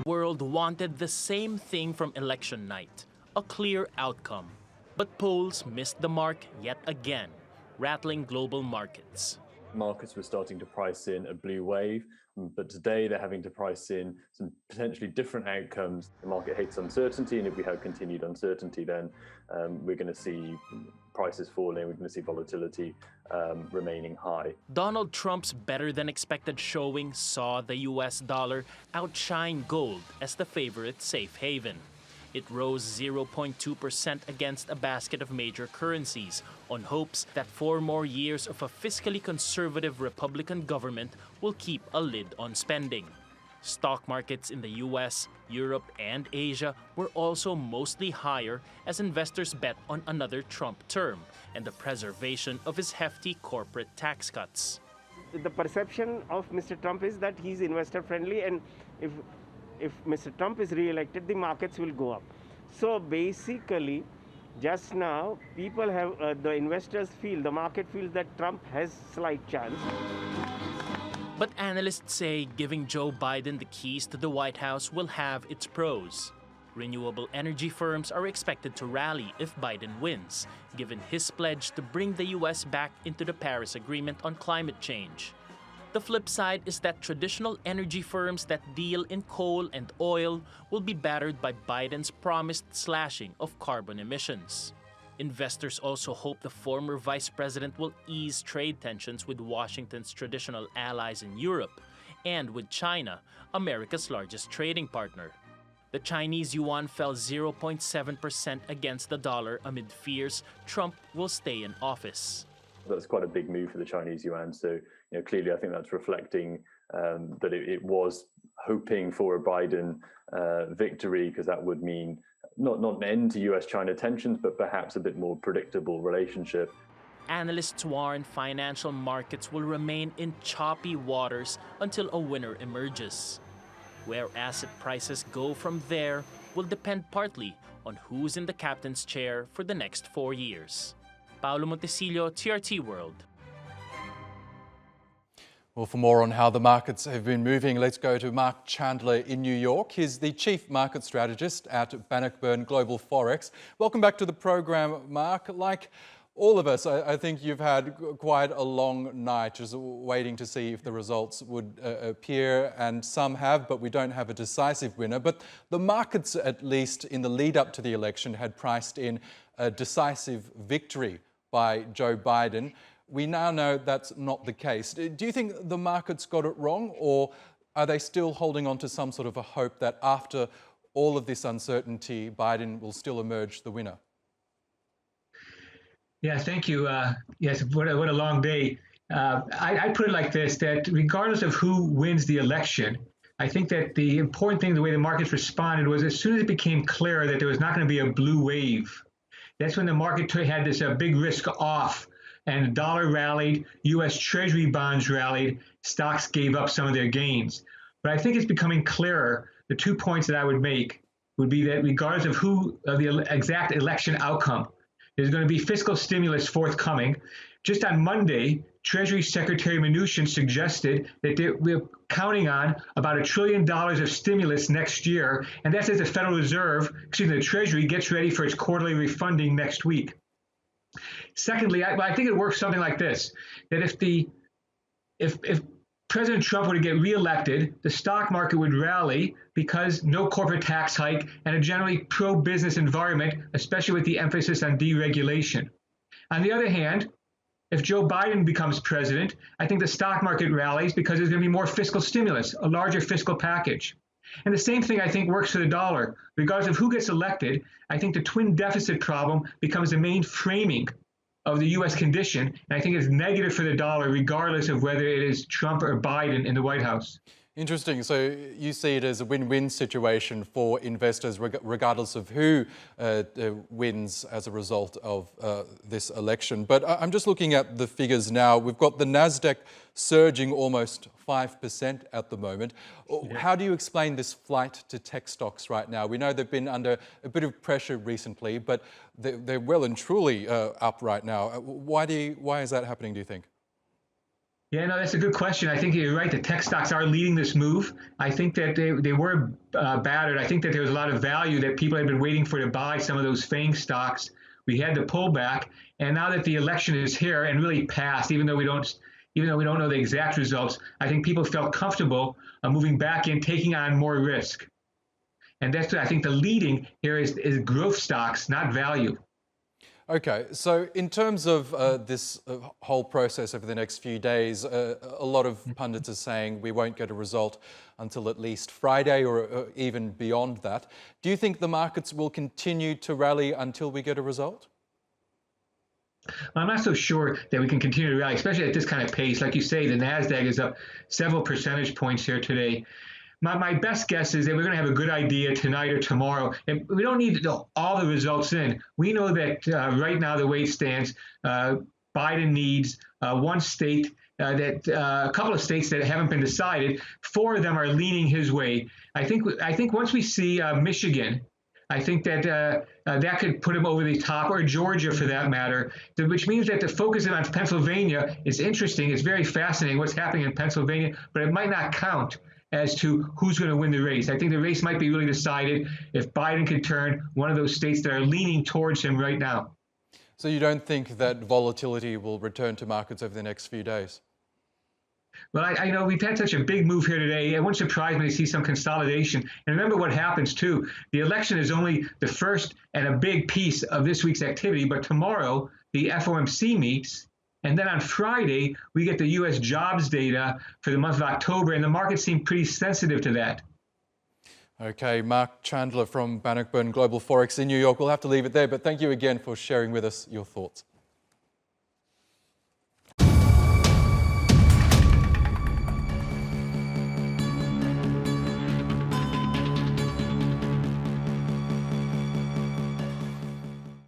world wanted the same thing from election night, a clear outcome. But polls missed the mark yet again, rattling global markets. Markets were starting to price in a blue wave, but today they're having to price in some potentially different outcomes. The market hates uncertainty, and if we have continued uncertainty, then we're going to see prices falling, we're going to see volatility remaining high. Donald Trump's better-than-expected showing saw the US dollar outshine gold as the favorite safe haven. It rose 0.2% against a basket of major currencies on hopes that 4 more years of a fiscally conservative Republican government will keep a lid on spending. Stock markets in the US, Europe, and Asia were also mostly higher as investors bet on another Trump term and the preservation of his hefty corporate tax cuts. The perception of Mr. Trump is that he's investor-friendly, and if Mr. Trump is re-elected, the markets will go up. So basically, just now, people have, the investors feel, the market feels that Trump has slight chance. But analysts say giving Joe Biden the keys to the White House will have its pros. Renewable energy firms are expected to rally if Biden wins, given his pledge to bring the U.S. back into the Paris Agreement on climate change. The flip side is that traditional energy firms that deal in coal and oil will be battered by Biden's promised slashing of carbon emissions. Investors also hope the former vice president will ease trade tensions with Washington's traditional allies in Europe and with China, America's largest trading partner. The Chinese yuan fell 0.7% against the dollar amid fears Trump will stay in office. That's quite a big move for the Chinese yuan. So, clearly, I think that's reflecting that it was hoping for a Biden victory, because that would mean not an end to US-China tensions, but perhaps a bit more predictable relationship. Analysts warn financial markets will remain in choppy waters until a winner emerges. Where asset prices go from there will depend partly on who's in the captain's chair for the next 4 years. Paolo Montecillo, TRT World. Well, for more on how the markets have been moving, let's go to Marc Chandler in New York. He's the Chief Market Strategist at Bannockburn Global Forex. Welcome back to the program, Mark. Like all of us, I think you've had quite a long night just waiting to see if the results would appear, and some have, but we don't have a decisive winner. But the markets, at least in the lead up to the election, had priced in a decisive victory by Joe Biden. We now know that's not the case. Do you think the markets got it wrong, or are they still holding on to some sort of a hope that after all of this uncertainty, Biden will still emerge the winner? Yeah, thank you. Yes, what a long day. I put it like this, that regardless of who wins the election, I think that the important thing, the way the markets responded, was as soon as it became clear that there was not going to be a blue wave, that's when the market had this big risk off, and the dollar rallied, U.S. Treasury bonds rallied, stocks gave up some of their gains. But I think it's becoming clearer. The 2 points that I would make would be that regardless of the exact election outcome, there's going to be fiscal stimulus forthcoming. Just on Monday, Treasury Secretary Mnuchin suggested that we're counting on about $1 trillion of stimulus next year, and that's as the Federal Reserve, the Treasury, gets ready for its quarterly refunding next week. Secondly, I think it works something like this: that if President Trump were to get reelected, the stock market would rally because no corporate tax hike and a generally pro-business environment, especially with the emphasis on deregulation. On the other hand, if Joe Biden becomes president, I think the stock market rallies because there's going to be more fiscal stimulus, a larger fiscal package. And the same thing, I think, works for the dollar. Regardless of who gets elected, I think the twin deficit problem becomes the main framing of the U.S. condition, and I think it's negative for the dollar regardless of whether it is Trump or Biden in the White House. Interesting. So you see it as a win-win situation for investors, regardless of who wins as a result of this election. But I'm just looking at the figures now. We've got the Nasdaq surging almost 5% at the moment. Yeah. How do you explain this flight to tech stocks right now? We know they've been under a bit of pressure recently, but they're well and truly up right now. Why is that happening, do you think? Yeah, no, that's a good question. I think you're right. The tech stocks are leading this move. I think that they were battered. I think that there was a lot of value that people had been waiting for to buy some of those FANG stocks. We had the pullback, and now that the election is here and really passed, even though we don't know the exact results, I think people felt comfortable moving back in, taking on more risk. And that's, I think, the leading here is growth stocks, not value. Okay, so in terms of this whole process over the next few days, a lot of pundits are saying we won't get a result until at least Friday or even beyond that. Do you think the markets will continue to rally until we get a result? I'm not so sure that we can continue to rally, especially at this kind of pace. Like you say, the NASDAQ is up several percentage points here today. My best guess is that we're going to have a good idea tonight or tomorrow. And we don't need all the results in. We know that right now, the way it stands, Biden needs one state, a couple of states that haven't been decided. 4 of them are leaning his way. I think once we see Michigan, I think that that could put him over the top, or Georgia for that matter, which means that the focus on Pennsylvania is interesting. It's very fascinating what's happening in Pennsylvania, but it might not count as to who's going to win the race. I think the race might be really decided if Biden can turn one of those states that are leaning towards him right now. So you don't think that volatility will return to markets over the next few days? Well, I know we've had such a big move here today. It wouldn't surprise me to see some consolidation. And remember what happens, too. The election is only the first and a big piece of this week's activity. But tomorrow, the FOMC meets. And then on Friday, we get the U.S. jobs data for the month of October. And the markets seem pretty sensitive to that. Okay, Marc Chandler from Bannockburn Global Forex in New York. We'll have to leave it there. But thank you again for sharing with us your thoughts.